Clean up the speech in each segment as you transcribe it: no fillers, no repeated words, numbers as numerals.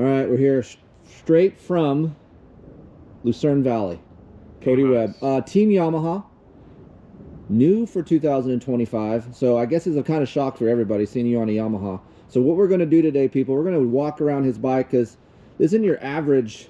All right, we're here straight from Lucerne Valley. Cody Webb. Team Yamaha. New for 2025. So I guess it's a kind of shock for everybody seeing you on a Yamaha. So what we're going to do today, people, we're going to walk around his bike because this isn't your average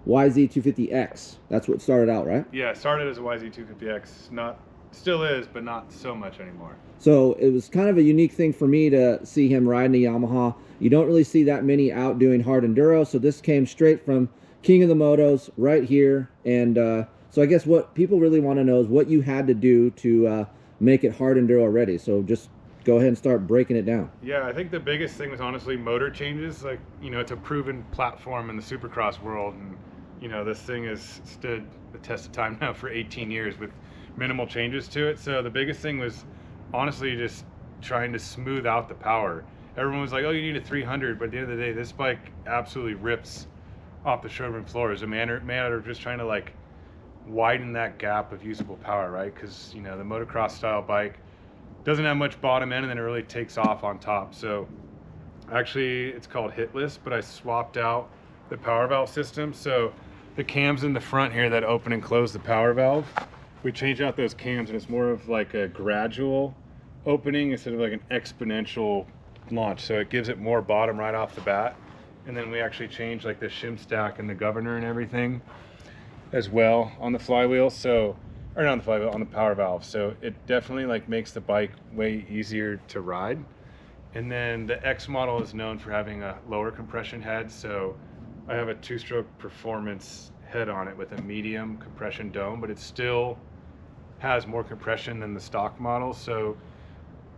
YZ250X. That's what started out, right? Yeah, it started as a YZ250X. Still is, but not so much anymore. So it was kind of a unique thing for me to see him riding a Yamaha. You don't really see that many out doing hard enduro, so this came straight from King of the Motos right here. And so I guess what people really want to know is what you had to do to make it hard enduro ready. So just go ahead and start breaking it down. Yeah, I think the biggest thing was honestly motor changes. Like, you know, it's a proven platform in the supercross world, and you know, this thing has stood the test of time now for 18 years with minimal changes to it. So the biggest thing was honestly just trying to smooth out the power. Everyone was like, oh, you need a 300, but at the end of the day, this bike absolutely rips off the showroom floor. As a matter of just trying to like widen that gap of usable power, right? Because, you know, the motocross style bike doesn't have much bottom end and then it really takes off on top. So actually it's called hitless, but I swapped out the power valve system. So the cams in the front here that open and close the power valve, we changed out those cams and it's more of like a gradual opening instead of like an exponential launch. So it gives it more bottom right off the bat. And then we actually changed like the shim stack and the governor and everything as well on the flywheel. So, or not on the flywheel, on the power valve. So it definitely like makes the bike way easier to ride. And then the X model is known for having a lower compression head. So I have a 2-stroke performance head on it with a medium compression dome, but it still has more compression than the stock model. So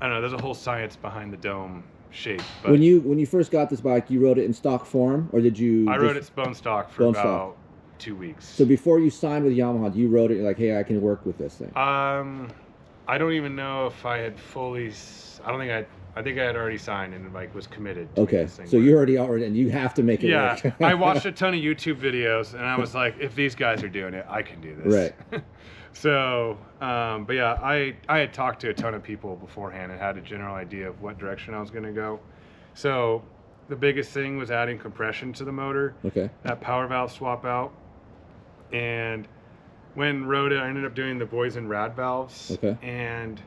I don't know, there's a whole science behind the dome shape. But when you first got this bike, you rode it in stock form, or did you? I rode it bone stock for about 2 weeks. So before you signed with Yamaha, you rode it, you're like, hey, I can work with this thing. I don't even know if I had fully. I think I had already signed and like was committed. Okay, so you already and you have to make it work. Yeah, I watched a ton of YouTube videos and I was like, if these guys are doing it, I can do this. Right. So, but yeah, I had talked to a ton of people beforehand and had a general idea of what direction I was going to go. So the biggest thing was adding compression to the motor. Okay. That power valve swap out. And when rode it, I ended up doing the Boys and Rad valves. Okay. And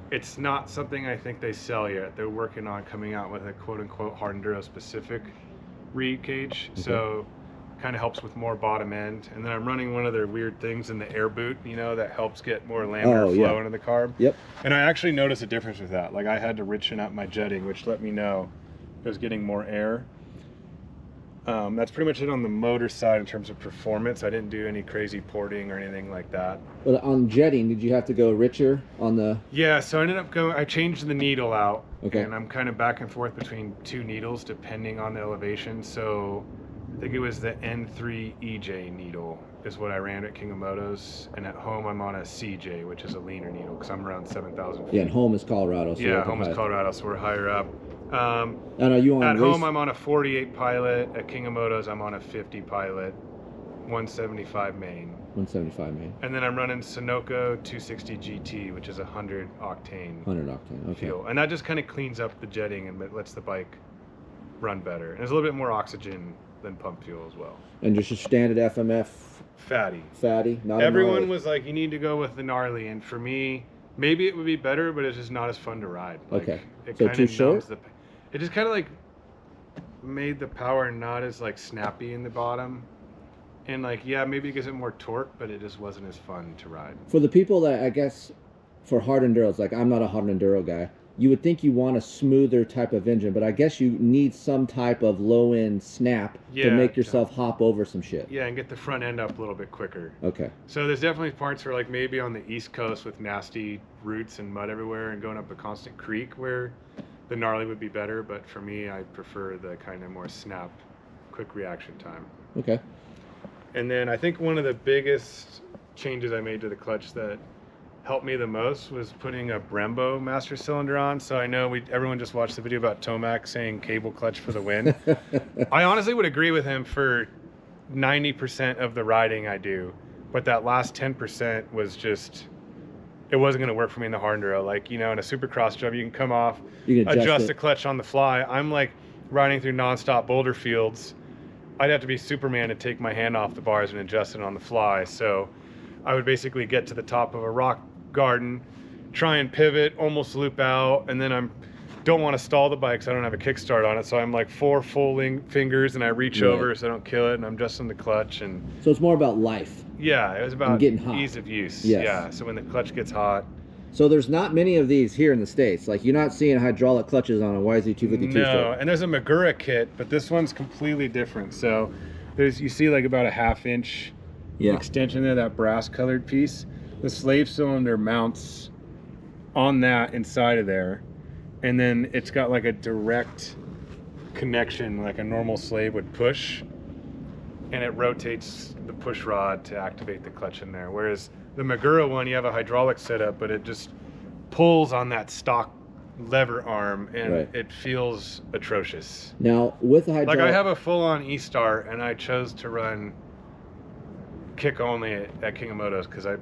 it's not something I think they sell yet. They're working on coming out with a quote-unquote hard enduro specific reed cage. Okay. So kind of helps with more bottom end. And then I'm running one of their weird things in the air boot, you know, that helps get more laminar flow into the carb. Yep. And I actually noticed a difference with that. Like I had to richen up my jetting, which let me know it was getting more air. That's pretty much it on the motor side in terms of performance. I didn't do any crazy porting or anything like that. But on jetting, did you have to go richer on the? Yeah, so I ended up I changed the needle out. Okay. And I'm kind of back and forth between 2 needles depending on the elevation. So I think it was the N3 EJ needle is what I ran at King of Motos. And at home, I'm on a CJ, which is a leaner needle because I'm around 7,000 feet. Yeah, and home is Colorado. So yeah, home is Colorado, so we're higher up. And are you on at home, I'm on a 48 Pilot. At King of Motos, I'm on a 50 Pilot, 175 main. 175 main. And then I'm running Sunoco 260 GT, which is 100 octane. 100 octane, okay. Fuel. And that just kind of cleans up the jetting and lets the bike run better. And there's a little bit more oxygen than pump fuel as well. And just a standard FMF? Fatty. Fatty? Not Everyone was like, you need to go with the gnarly. And for me, maybe it would be better, but it's just not as fun to ride. Like, okay. It so kind too of short? It just kind of like made the power not as like snappy in the bottom. And like, yeah, maybe it gives it more torque, but it just wasn't as fun to ride. For the people that, I guess, for hard enduros, like I'm not a hard enduro guy, you would think you want a smoother type of engine, but I guess you need some type of low-end snap to make yourself hop over some shit. Yeah, and get the front end up a little bit quicker. Okay. So there's definitely parts where like maybe on the East Coast with nasty roots and mud everywhere and going up a constant creek where the gnarly would be better, but for me, I prefer the kind of more snap, quick reaction time. Okay. And then I think one of the biggest changes I made to the clutch that helped me the most was putting a Brembo master cylinder on. So I know everyone just watched the video about Tomac saying cable clutch for the win. I honestly would agree with him for 90% of the riding I do, but that last 10% was just, it wasn't going to work for me in the hard enduro. Like, you know, in a supercross job, you can come off, adjust the clutch on the fly. I'm like, riding through nonstop boulder fields, I'd have to be Superman to take my hand off the bars and adjust it on the fly. So I would basically get to the top of a rock garden, try and pivot, almost loop out, and then don't want to stall the bike because I don't have a kickstart on it. So I'm like 4 full fingers and I reach over so I don't kill it, and I'm adjusting the clutch. And so it's more about life. Yeah, it was about getting hot. Ease of use. Yes. Yeah, so when the clutch gets hot. So there's not many of these here in the States. Like, you're not seeing hydraulic clutches on a YZ250X. No, and there's a Magura kit, but this one's completely different. So you see like about a 1/2 inch extension there, that brass colored piece. The slave cylinder mounts on that inside of there, and then it's got like a direct connection like a normal slave would push, and it rotates the push rod to activate the clutch in there. Whereas the Magura one, you have a hydraulic setup, but it just pulls on that stock lever arm, and it feels atrocious. Now, with the hydraulic... Like, I have a full-on E-Start, and I chose to run kick only at King of Motos because I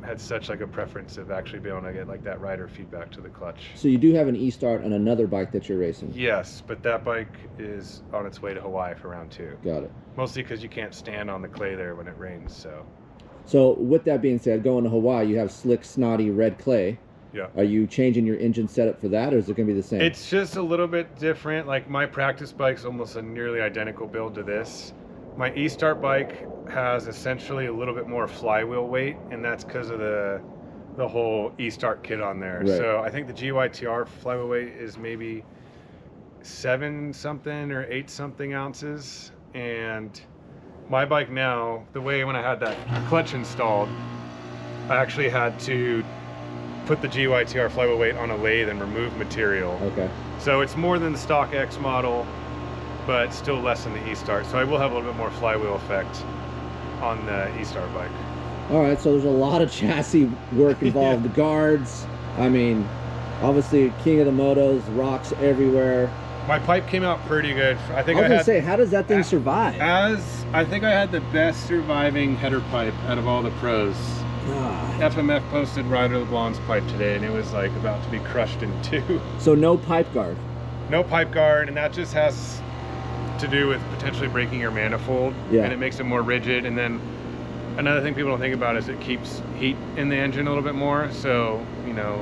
had such like a preference of actually being able to get like that rider feedback to the clutch. So you do have an E-Start on another bike that you're racing? Yes, but that bike is on its way to Hawaii for round 2. Got it. Mostly because you can't stand on the clay there when it rains, so... So with that being said, going to Hawaii, you have slick, snotty red clay. Yeah. Are you changing your engine setup for that, or is it going to be the same? It's just a little bit different. Like, my practice bike's almost a nearly identical build to this. My E-Start bike has essentially a little bit more flywheel weight, and that's because of the whole E-Start kit on there. Right. So I think the GYTR flywheel weight is maybe 7-something or 8-something ounces, and my bike now, the way when I had that clutch installed, I actually had to put the GYTR flywheel weight on a lathe and remove material. Okay. So it's more than the stock X model, but still less than the E-Start. So I will have a little bit more flywheel effect on the E-Start bike. All right, so there's a lot of chassis work involved. The guards, I mean, obviously King of the Motos, rocks everywhere. My pipe came out pretty good. I was gonna say, how does that thing survive? I think I had the best surviving header pipe out of all the pros. God. FMF posted Ryder LeBlanc's pipe today, and it was like about to be crushed in 2. So no pipe guard? No pipe guard, and that just has to do with potentially breaking your manifold, and it makes it more rigid. And then another thing people don't think about is it keeps heat in the engine a little bit more. So, you know,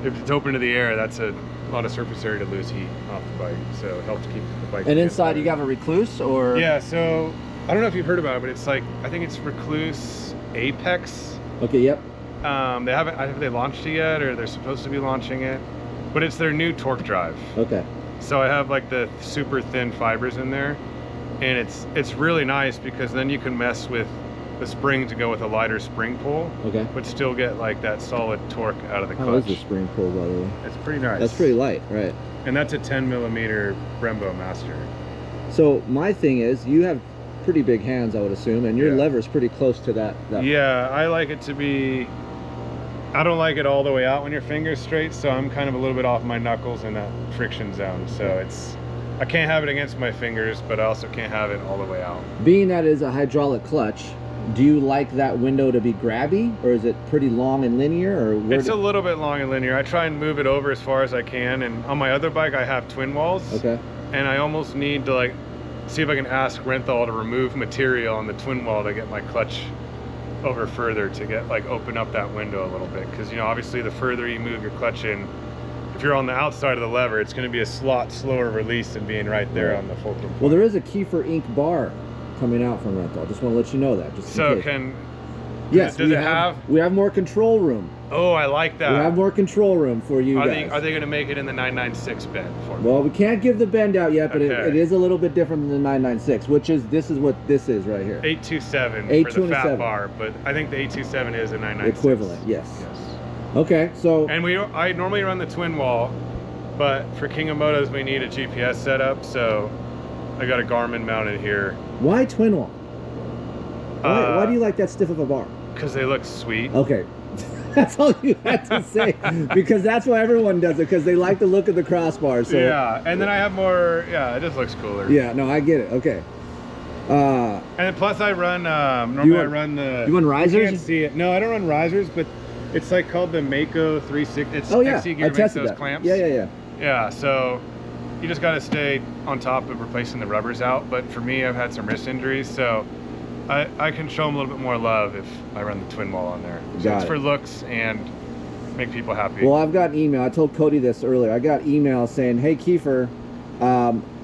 if it's open to the air, that's a lot of surface area to lose heat off the bike. So it helps keep the bike. And inside you have a Recluse, or? Yeah, so I don't know if you've heard about it, but it's like, I think it's Recluse Apex. Okay, yep. Have they launched it yet, or they're supposed to be launching it? But it's their new torque drive. Okay. So I have like the super thin fibers in there, and it's really nice because then you can mess with the spring to go with a lighter spring pull. Okay. But still get like that solid torque out of the clutch. How is the spring pull, by the way? It's pretty nice. That's pretty light, right? And that's a 10mm Brembo Master. So my thing is, you have pretty big hands, I would assume, and your lever is pretty close to that. Yeah, I like it to be, I don't like it all the way out when your finger's straight, so I'm kind of a little bit off my knuckles in that friction zone. So I can't have it against my fingers, but I also can't have it all the way out. Being that it is a hydraulic clutch, do you like that window to be grabby, or is it pretty long and linear, or it's a little bit long and linear. I try and move it over as far as I can, and on my other bike I have twin walls. Okay. And I almost need to like see if I can ask Renthal to remove material on the twin wall to get my clutch over further, to get like open up that window a little bit, because you know, obviously the further you move your clutch in, if you're on the outside of the lever, it's going to be a lot slower release than being right there on the fulcrum point. Well, there is a Kiefer Ink bar coming out from Renthal. Just want to let you know that. Just so does it have? We have more control room. Oh, I like that. We have more control room for you guys. Are they going to make it in the 996 bend for me? Well, we can't give the bend out yet, but it is a little bit different than the 996, which is, this is what this is right here. 827 for the fat bar, but I think the 827 is a 996. Equivalent, yes. Okay, so... And I normally run the twin wall, but for King of Motos we need a GPS setup, so I got a Garmin mounted here. Why twin wall? Why do you like that stiff of a bar? Because they look sweet. Okay. That's all you had to say, because that's why everyone does it, because they like the look of the crossbar. So yeah, and then I have more. Yeah, it just looks cooler. Yeah, no, I get it. Okay. And then plus I run. Normally I run the. You run risers? You can't see it. No, I don't run risers, but it's like called the Mako 360. It's oh yeah, XC Gear I tested makes those that. clamps. Yeah. Yeah, so you just got to stay on top of replacing the rubbers out. But for me, I've had some wrist injuries, so I can show them a little bit more love if I run the twin wall on there. So it's for looks and make people happy. Well, I've got an email. I told Cody this earlier. I got email saying, hey, Kiefer,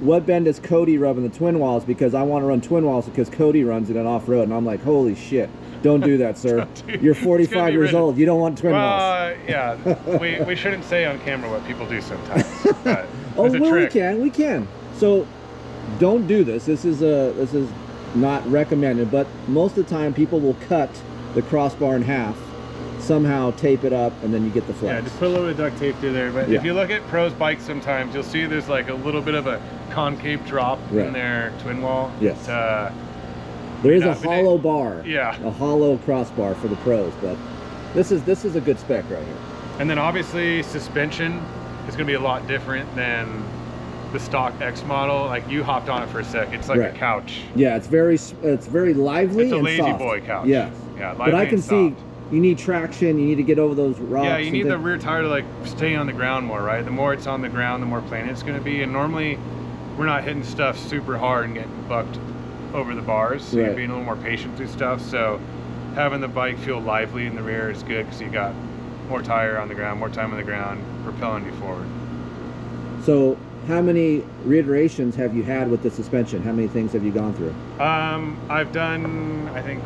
what bend does Cody rub in the twin walls? Because I want to run twin walls because Cody runs it on off-road. And I'm like, holy shit. Don't do that, sir. You're 45 years old. You don't want twin walls. Yeah, we shouldn't say on camera what people do sometimes. But oh, well, we can. So don't do this. This is not recommended, but most of the time people will cut the crossbar in half, somehow tape it up, and then you get the flex. Yeah, just put a little bit of duct tape through there. But if you look at pros bikes sometimes, you'll see there's like a little bit of a concave drop in their twin wall. Yes. There is a hollow bar. Yeah. A hollow crossbar for the pros, but this is a good spec right here. And then obviously suspension is going to be a lot different than the stock X model. Like you hopped on it for a sec. It's like a couch. Yeah, it's very lively. It's a and lazy soft. boy couch. Yeah. Yeah. But I can see you need traction. You need to get over those rocks. Yeah, you need the rear tire to like stay on the ground more, right? The more it's on the ground, the more plain it's going to be. And normally we're not hitting stuff super hard and getting bucked over the bars, so you're being a little more patient through stuff. So having the bike feel lively in the rear is good because you got more tire on the ground, more time on the ground, propelling you forward. So how many reiterations have you had with the suspension? How many things have you gone through? I've done, I think,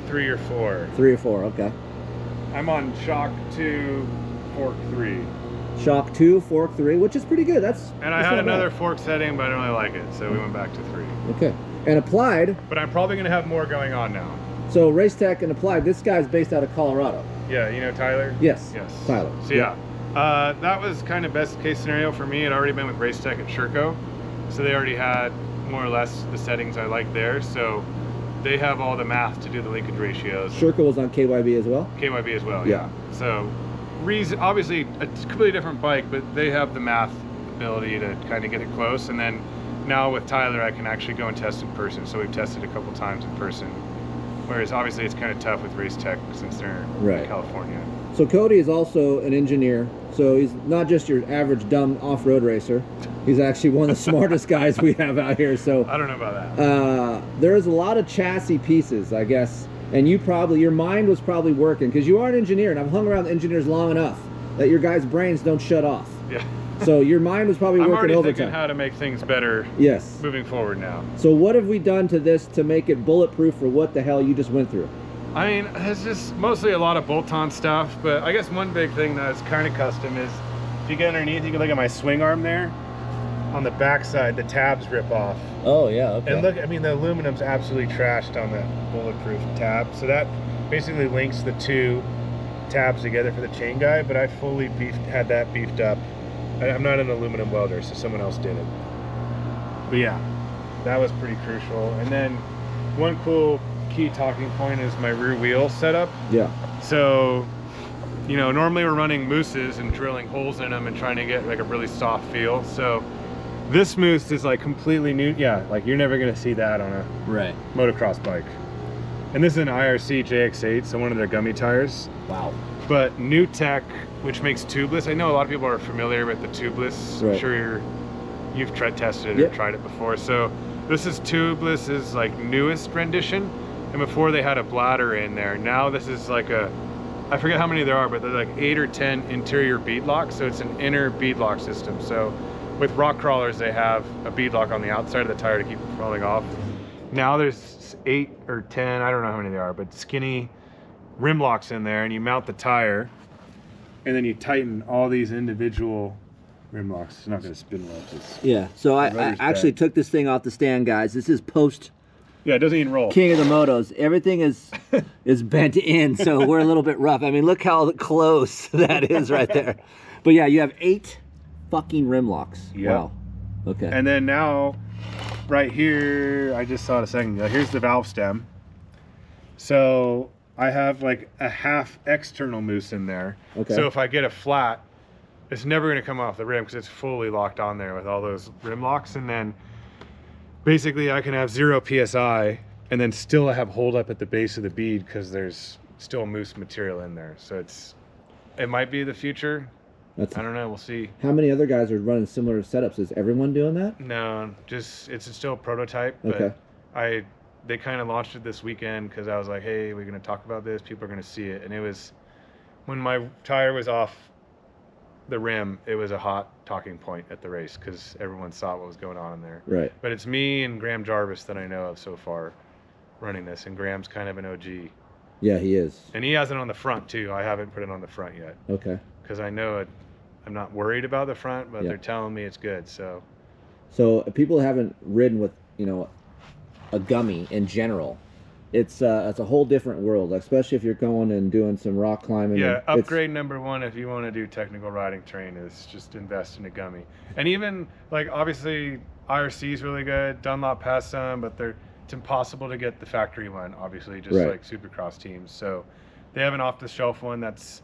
3 or 4. 3 or 4, okay. I'm on shock 2, fork 3. Shock 2, fork 3, which is pretty good. And I had another fork setting, but I don't really like it, so we went back to 3. Okay. And Applied. But I'm probably going to have more going on now. So Race Tech and Applied, this guy's based out of Colorado. Yeah, you know Tyler? Yes. Yes. Tyler. So that was kind of best case scenario for me. I'd already been with Race Tech at Sherco, so they already had more or less the settings I like there. So they have all the math to do the linkage ratios. Sherco was on KYB as well? KYB as well, yeah. So obviously a completely different bike, but they have the math ability to kind of get it close. And then now with Tyler, I can actually go and test in person. So we've tested a couple times in person. Whereas obviously it's kind of tough with Race Tech since they're in California. So Cody is also an engineer. So he's not just your average dumb off-road racer. He's actually one of the smartest guys we have out here. So I don't know about that. There's a lot of chassis pieces, I guess. And your mind was probably working because you are an engineer, and I've hung around engineers long enough that your guys' brains don't shut off. Yeah. So your mind was probably working overtime. I'm already thinking how to make things better. Yes. Moving forward now. So what have we done to this to make it bulletproof for what the hell you just went through? I mean, it's just mostly a lot of bolt-on stuff, but I guess one big thing that's kind of custom is if you get underneath, you can look at my swing arm there. On the back side, the tabs rip off. Oh, yeah, okay. And look, I mean, the aluminum's absolutely trashed on that bulletproof tab. So that basically links the 2 tabs together for the chain guide, but I fully had that beefed up. I'm not an aluminum welder, so someone else did it. But yeah, that was pretty crucial. And then one cool key talking point is my rear wheel setup. Yeah. So, you know, normally we're running mooses and drilling holes in them and trying to get like a really soft feel. So this moose is like completely new. Yeah, like you're never gonna see that on a motocross bike. And this is an IRC JX8, so one of their gummy tires. Wow. But new tech, which makes tubeless. I know a lot of people are familiar with the tubeless. I'm sure you've tested it or tried it before. So this is tubeless is like newest rendition. And before they had a bladder in there. Now this is like I forget how many there are, but they're like 8 or 10 interior bead locks. So it's an inner bead lock system. So with rock crawlers, they have a bead lock on the outside of the tire to keep it from falling off. Now there's 8 or 10, I don't know how many there are, but skinny rim locks in there, and you mount the tire, and then you tighten all these individual rim locks. It's not going to spin well. Yeah, so I actually took this thing off the stand, guys. This is post. Yeah, it doesn't even roll. King of the Motos. Everything is bent in, so we're a little bit rough. I mean, look how close that is right there. But yeah, you have 8 fucking rim locks. Yep. Wow. Okay. And then now, right here, I just saw it a second ago. Here's the valve stem. So I have like a half external moose in there. Okay. So if I get a flat, it's never going to come off the rim because it's fully locked on there with all those rim locks. And then basically I can have 0 PSI and then still have hold up at the base of the bead because there's still moose material in there. So it might be the future. I don't know. We'll see. How many other guys are running similar setups? Is everyone doing that? No, just it's still a prototype. But Okay. they kind of launched it this weekend because I was like, hey, we're gonna talk about this. People are gonna see it, and it was when my tire was off the rim. It was a hot talking point at the race because everyone saw what was going on in there. Right. But it's me and Graham Jarvis that I know of so far running this, and Graham's kind of an OG. Yeah, he is. And he has it on the front too. I haven't put it on the front yet. Okay. Because I know it. I'm not worried about the front, but Yeah. they're telling me it's good. So people haven't ridden with, you know, a gummy in general. It's a whole different world, especially if you're going and doing some rock climbing. yeah, upgrade number one if you want to do technical riding terrain is just invest in a gummy. And even like obviously IRC is really good. Dunlop has some, but it's impossible to get the factory one. Obviously, just Right. like Supercross teams. So they have an off-the-shelf one that's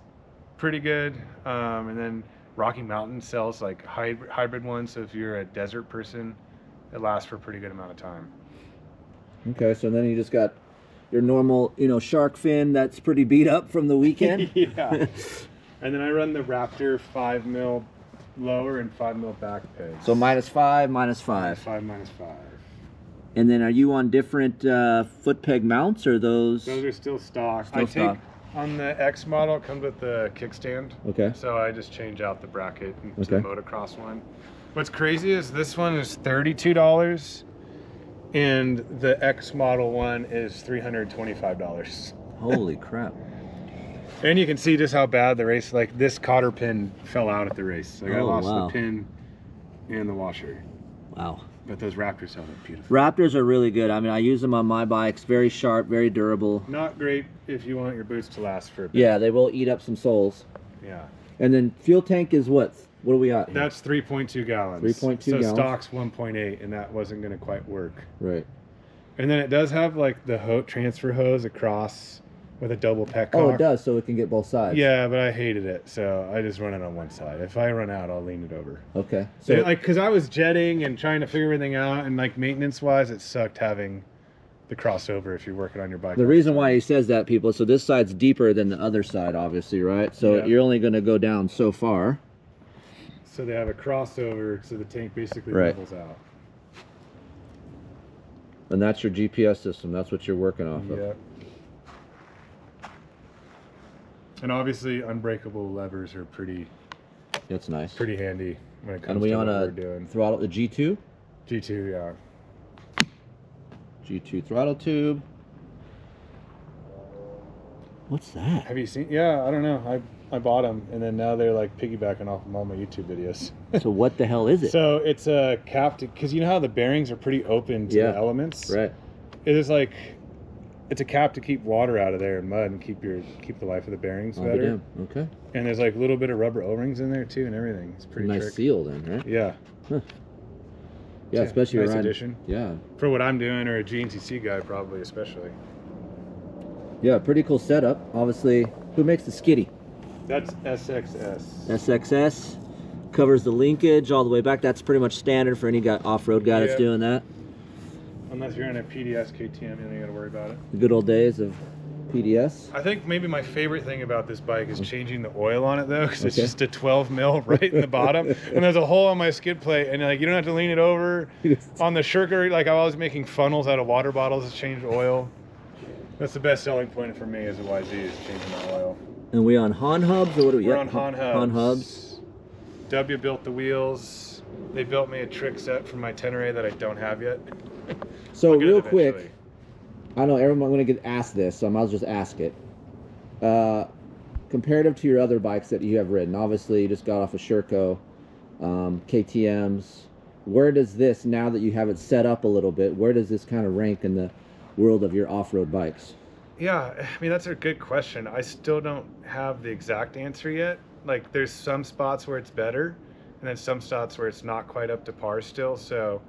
pretty good. And then Rocky Mountain sells like hybrid ones. So if you're a desert person, it lasts for a pretty good amount of time. Okay, so then you just got your normal, you know, shark fin that's pretty beat up from the weekend. Yeah. And then I run the Raptor 5 mil lower and 5 mil back pegs. So -5, -5. 5 -5. And then are you on different foot peg mounts, or those? Those are still stock. Still stock. On the X model, it comes with the kickstand. Okay. So I just change out the bracket to Okay. the motocross one. What's crazy is this one is $32 and the X model one is $325. Holy crap. And you can see just how bad the race, like this cotter pin fell out at the race. Like I Oh, lost wow. the pin and the washer. Wow. But those Raptors held up beautiful. Raptors are really good. I mean, I use them on my bikes. Very sharp, very durable. Not great if you want your boots to last for a bit. Yeah, they will eat up some soles. Yeah. And then fuel tank is what? What do we got here? That's 3.2 gallons. 3.2 so gallons. stock's 1.8, and that wasn't going to quite work. Right. And then it does have like the transfer hose across with a double petcock. Oh, it does, so it can get both sides. Yeah, but I hated it, so I just run it on one side. If I run out, I'll lean it over. Okay. So So like, cause I was jetting and trying to figure everything out, and like maintenance wise, it sucked having the crossover if you're working on your bike. the reason why he says that, people, so this side's deeper than the other side, obviously, right? So Yeah. you're only going to go down so far. So they have a crossover, so the tank basically Right. levels out. And that's your GPS system. That's what you're working off of. Yeah. And obviously, unbreakable levers are pretty That's nice. handy when it comes And we to on what a we're doing. throttle, the G2? G2, yeah. G2 throttle tube. What's that? Have you seen? Yeah, I don't know. I bought them, and then now they're like piggybacking off of all my YouTube videos. So what the hell is it? So it's a cap because you know how the bearings are pretty open to Yeah. the elements. Right. It is like it's a cap to keep water out of there and mud and keep the life of the bearings I'll be better. damned. Okay. And there's like a little bit of rubber O-rings in there too, and everything. It's pretty Nice trick. seal then, right? Yeah. Huh. Yeah, especially nice around. addition Yeah. for what I'm doing, or a GNCC guy probably especially. Yeah, pretty cool setup. Obviously, who makes the skiddy? That's SXS. SXS covers the linkage all the way back. That's pretty much standard for any guy, off-road guy that's Yeah. doing that. Unless you're in a PDS KTM, you don't got to worry about it. The good old days of PDS. I think maybe my favorite thing about this bike is changing the oil on it though, because it's Okay. just a 12 mil right in the bottom, and there's a hole on my skid plate, and like you don't have to lean it over. On the Shirker, like I was making funnels out of water bottles to change oil. That's the best selling point for me as a YZ is changing the oil. And we on Han hubs, or what do we? We're yep, on Han hubs. Han hubs. W built the wheels. They built me a trick set for my Tenere that I don't have yet. So I'll get it real quick, eventually. I know everyone going to get asked this, so I might as well just ask it. Comparative to your other bikes that you have ridden, obviously you just got off a Sherco, KTM's. Where does this, now that you have it set up a little bit, where does this kind of rank in the world of your off-road bikes? Yeah, I mean, that's a good question. I still don't have the exact answer yet. Like, there's some spots where it's better, and then some spots where it's not quite up to par still. So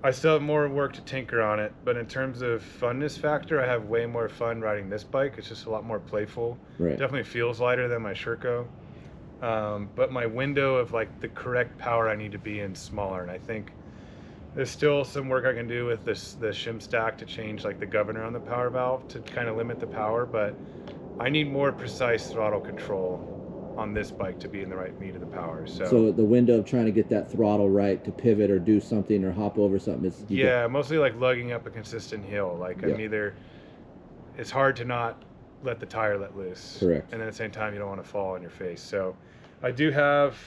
I still have more work to tinker on it. But in terms of funness factor, I have way more fun riding this bike. It's just a lot more playful. Right. Definitely feels lighter than my Sherco. But my window of, like, the correct power I need to be in smaller. And I think there's still some work I can do with the shim stack to change like the governor on the power valve to kind of limit the power, but I need more precise throttle control on this bike to be in the right meat of the power. So the window of trying to get that throttle right to pivot or do something or hop over something is mostly like lugging up a consistent hill. Like I'm either, it's hard to not let the tire let loose. Correct. And then at the same time you don't want to fall on your face. So I do have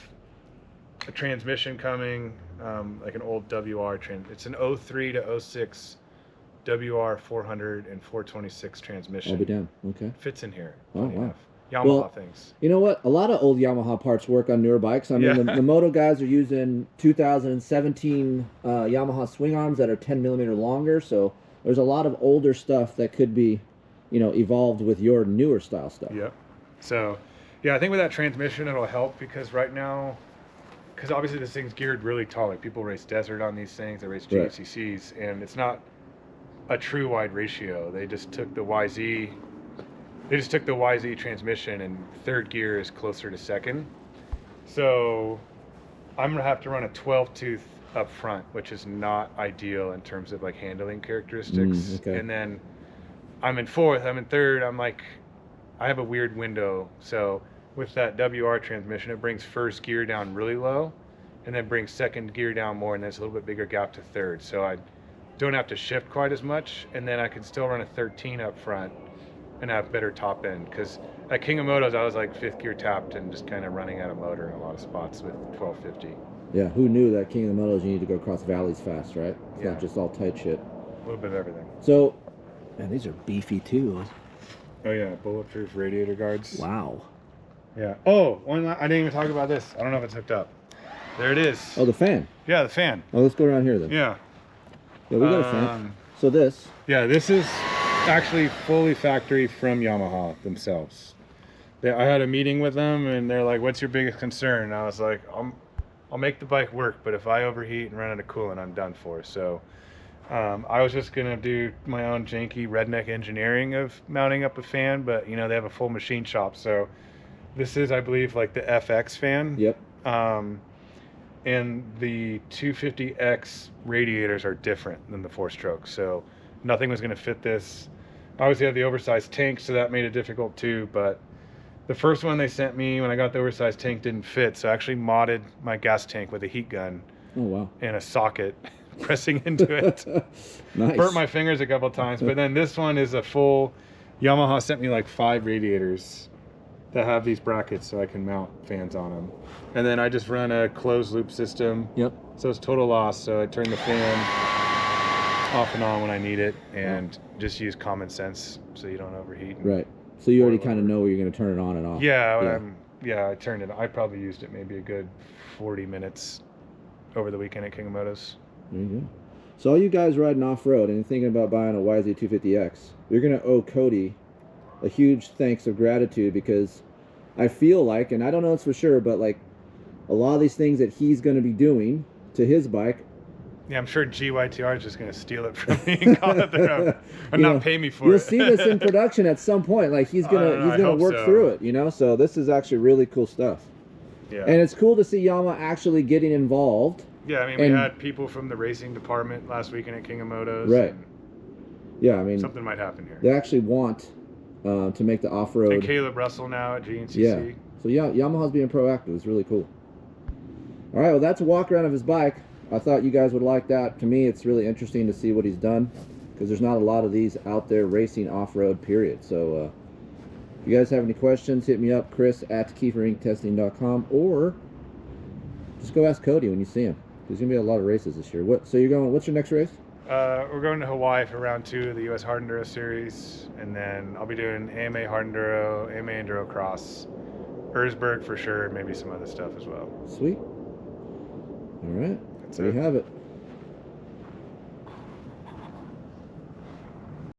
a transmission coming, like an old WR it's an 03 to 06 WR 400 and 426 transmission. I'll be down. Okay. Fits in here. Oh, wow. Enough. Yamaha things. You know what? A lot of old Yamaha parts work on newer bikes. I mean, the Moto guys are using 2017 Yamaha swing arms that are 10 millimeter longer. So there's a lot of older stuff that could be, you know, evolved with your newer style stuff. Yep. So, yeah, I think with that transmission, it'll help because right now, because obviously this thing's geared really tall. Like people race desert on these things, they race GHCCs, and it's not a true wide ratio. They just took the YZ. They just took the YZ transmission, and third gear is closer to second. So I'm gonna have to run a 12 tooth up front, which is not ideal in terms of like handling characteristics. Okay. And then I'm in fourth, I'm in third. I'm like, I have a weird window. So with that WR transmission, it brings first gear down really low, and then brings second gear down more, and there's a little bit bigger gap to third. So I don't have to shift quite as much, and then I can still run a 13 up front and have better top end, because at King of Motos I was like fifth gear tapped and just kind of running out of motor in a lot of spots with 1250. Yeah, who knew that King of the Motos you need to go across valleys fast, right? It's not just all tight shit. A little bit of everything. So, man, these are beefy too. Oh yeah, bulletproof radiator guards. Wow. Yeah. Oh, I didn't even talk about this. I don't know if it's hooked up. There it is. Oh, the fan. Yeah, the fan. Oh, let's go around here then. Yeah. Yeah, we got a fan. So this. Yeah, this is actually fully factory from Yamaha themselves. I had a meeting with them, and they're like, "What's your biggest concern?" And I was like, "I'll make the bike work, but if I overheat and run out of coolant, I'm done for." So I was just gonna do my own janky redneck engineering of mounting up a fan, but you know they have a full machine shop. So this is, I believe, like the FX fan. Yep. And the 250X radiators are different than the 4-stroke, so nothing was going to fit this. I obviously had the oversized tank, so that made it difficult too, but the first one they sent me when I got the oversized tank didn't fit, so I actually modded my gas tank with a heat gun. Oh, wow. And a socket pressing into it. Nice. Burnt my fingers a couple times, but then this one is a full, Yamaha sent me like 5 radiators that have these brackets so I can mount fans on them. And then I just run a closed loop system. Yep. So it's total loss. So I turn the fan off and on when I need it, and just use common sense so you don't overheat. Right. So you already kind of know where you're going to turn it on and off. Yeah. I turned it. I probably used it maybe a good 40 minutes over the weekend at King of Motos. There you go. So all you guys riding off-road and thinking about buying a YZ250X, you're going to owe Cody a huge thanks of gratitude, because I feel like, and I don't know it's for sure, but like a lot of these things that he's going to be doing to his bike. Yeah, I'm sure GYTR is just going to steal it from me and call it their own, and not pay me for it. You'll see this in production at some point. Like he's gonna work through it, you know. So this is actually really cool stuff. Yeah. And it's cool to see Yamaha actually getting involved. Yeah, I mean, we had people from the racing department last weekend at King of Motos. Right. Yeah, I mean, something might happen here. They actually want to make the off-road. And Caleb Russell now at GNCC. Yeah. So yeah, Yamaha's being proactive. It's really cool. All right, well, that's a walk around of his bike. I thought you guys would like that. To me, it's really interesting to see what he's done, because there's not a lot of these out there racing off-road, period. So if you guys have any questions, hit me up, chris@keeferinctesting.com, or just go ask Cody when you see him. There's going to be a lot of races this year. What's your next race? We're going to Hawaii for round 2 of the US Hard Enduro Series, and then I'll be doing AMA Hard Enduro, AMA Enduro Cross, Erzberg for sure, and maybe some other stuff as well. Sweet. All right. That's There it. you have it.